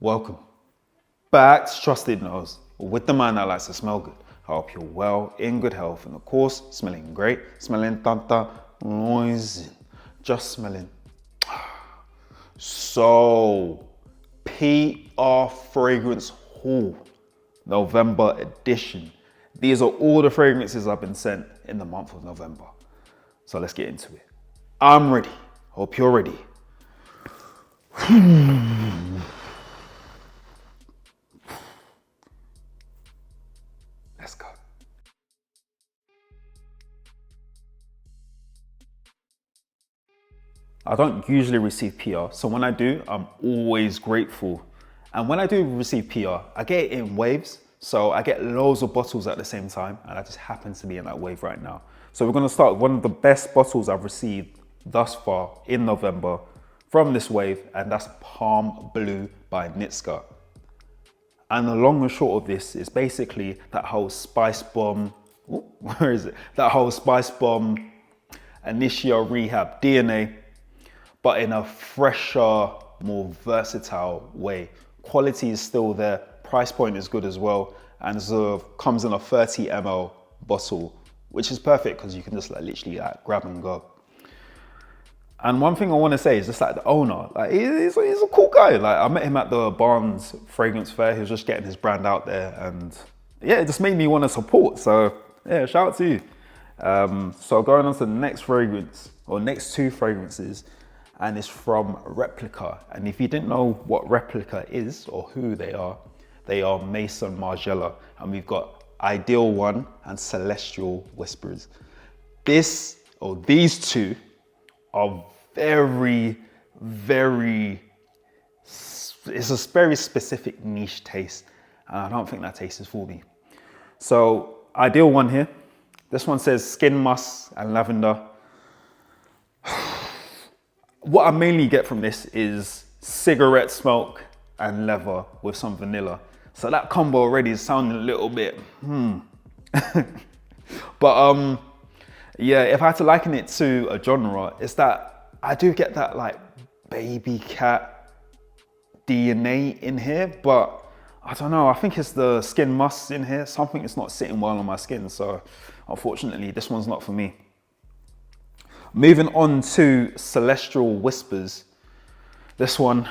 Welcome back to Trusted Nose with the man that likes to smell good. I hope you're well, in good health, and of course, smelling great, smelling tanta, noise, just smelling. So, PR Fragrance Haul, November edition. These are all the fragrances I've been sent in the month of November. So let's get into it. I'm ready. Hope you're ready. Let's go. I don't usually receive PR, so when I do, I'm always grateful. And when I do receive PR, I get it in waves, so I get loads of bottles at the same time, and I just happen to be in that wave right now. So we're gonna start with one of the best bottles I've received thus far in November from this wave, and that's Palm Blue by Nitska. And the long and short of this is basically that whole spice bomb, where is it? That whole spice bomb, initial rehab DNA, but in a fresher, more versatile way. Quality is still there, price point is good as well, and comes in a 30 ml bottle, which is perfect because you can just literally grab and go. And one thing I want to say is just the owner, he's a cool guy. I met him at the Barnes Fragrance Fair. He was just getting his brand out there, and yeah, it just made me want to support. So yeah, shout out to you. So going on to the next fragrance, or next two fragrances, and it's from Replica. And if you didn't know what Replica is or who they are Maison Margiela. And we've got Ideal One and Celestial Whispers. These two are very, it's a very specific niche taste. And I don't think that taste is for me. So Ideal One here. This one says skin musk and lavender. What I mainly get from this is cigarette smoke and leather with some vanilla. So that combo already is sounding a little bit, But yeah, if I had to liken it to a genre, it's that I do get that baby cat DNA in here, but I don't know, I think it's the skin musk in here. Something is not sitting well on my skin. So unfortunately, this one's not for me. Moving on to Celestial Whispers. This one,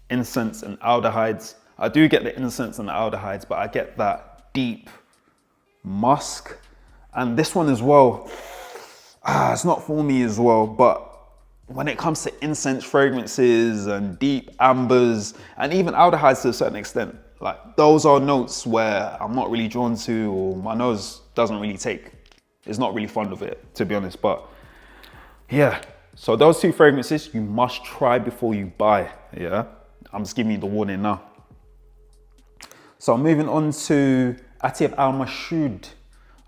incense and aldehydes. I do get the incense and the aldehydes, but I get that deep musk. And this one as well, it's not for me as well, but when it comes to incense fragrances and deep ambers, and even aldehydes to a certain extent, those are notes where I'm not really drawn to, or my nose doesn't really take. It's not really fond of it, to be honest, but yeah, so those two fragrances you must try before you buy, yeah? I'm just giving you the warning now. So moving on to Atyab Marshoud.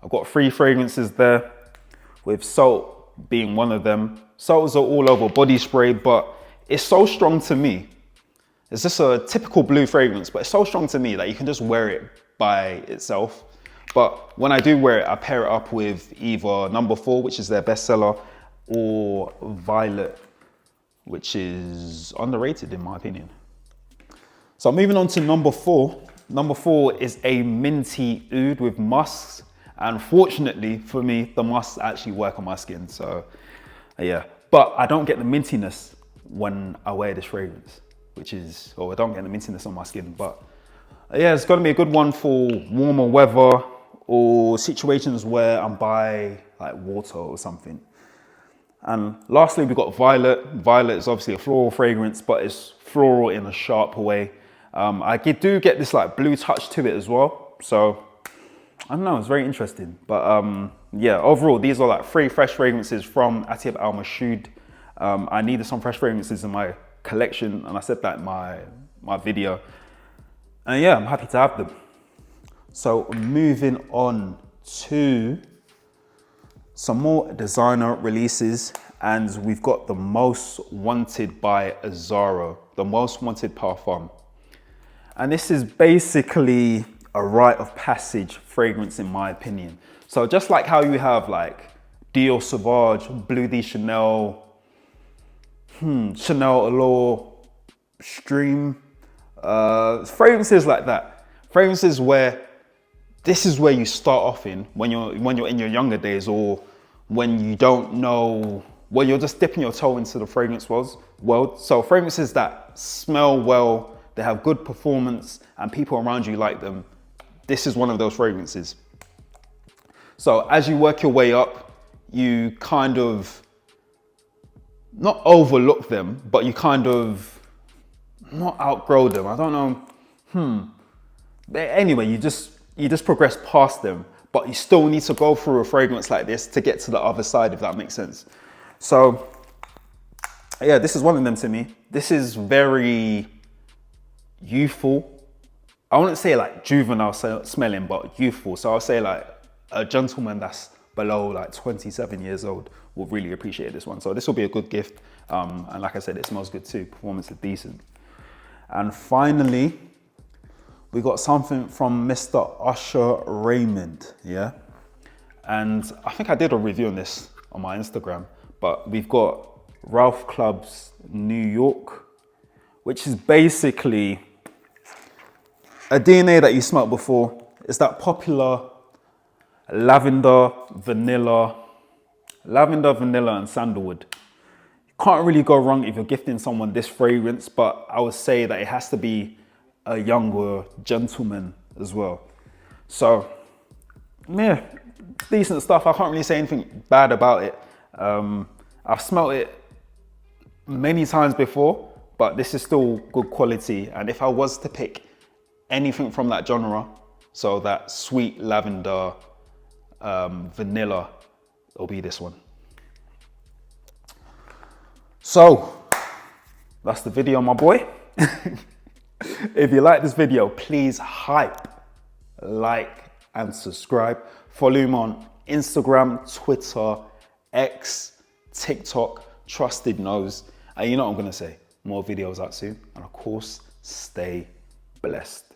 I've got 3 fragrances there, with salt being one of them. Salts are all over body spray, but it's so strong to me. It's just a typical blue fragrance, but it's so strong to me that you can just wear it by itself. But when I do wear it, I pair it up with either number 4, which is their bestseller, or Violet, which is underrated in my opinion. So moving on to number 4. Number 4 is a minty oud with musks. And fortunately for me, the musks actually work on my skin. So yeah, but I don't get the mintiness when I wear this fragrance, I don't get the mintiness on my skin. But yeah, it's gonna be a good one for warmer weather or situations where I'm by water or something. And lastly, we've got Violet. Violet is obviously a floral fragrance, but it's floral in a sharper way. I do get this blue touch to it as well. So I don't know, it's very interesting. But yeah, overall, these are 3 fresh fragrances from Atyab Marshoud. I needed some fresh fragrances in my collection, and I said that in my video. And yeah, I'm happy to have them. So moving on to some more designer releases, and we've got the Most Wanted by Azzaro, the Most Wanted Parfum. And this is basically a rite of passage fragrance in my opinion. So just like how you have Dior Sauvage, Bleu de Chanel, Chanel Allure, Stream, Fragrances like that. Fragrances where this is where you start off in when you're in your younger days, or when you don't know, when you're just dipping your toe into the fragrance world. So fragrances that smell well, they have good performance, and people around you like them. This is one of those fragrances. So as you work your way up, you kind of not overlook them, but you kind of not outgrow them. I don't know. But anyway, you just progress past them, but you still need to go through a fragrance like this to get to the other side, if that makes sense. So yeah, this is one of them to me. This is very youthful. I wouldn't say like juvenile smelling, but youthful. So I'll say like a gentleman that's below like 27 years old will really appreciate this one. So this will be a good gift. And like I said, it smells good too. Performance is decent. And finally, we got something from Mr. Usher Raymond, yeah? And I think I did a review on this on my Instagram, but we've got Ralph Club's New York, which is basically a DNA that you smelled before. It's that popular lavender, vanilla, and sandalwood. You can't really go wrong if you're gifting someone this fragrance, but I would say that it has to be a younger gentleman as well. So yeah, decent stuff. I can't really say anything bad about it. I've smelled it many times before, but this is still good quality. And if I was to pick anything from that genre, so that sweet lavender, vanilla, it'll be this one. So that's the video, my boy. If you like this video, please hype, like, and subscribe. Follow me on Instagram, Twitter, X, TikTok, trustednose. And you know what I'm gonna say, more videos out soon. And of course, stay blessed.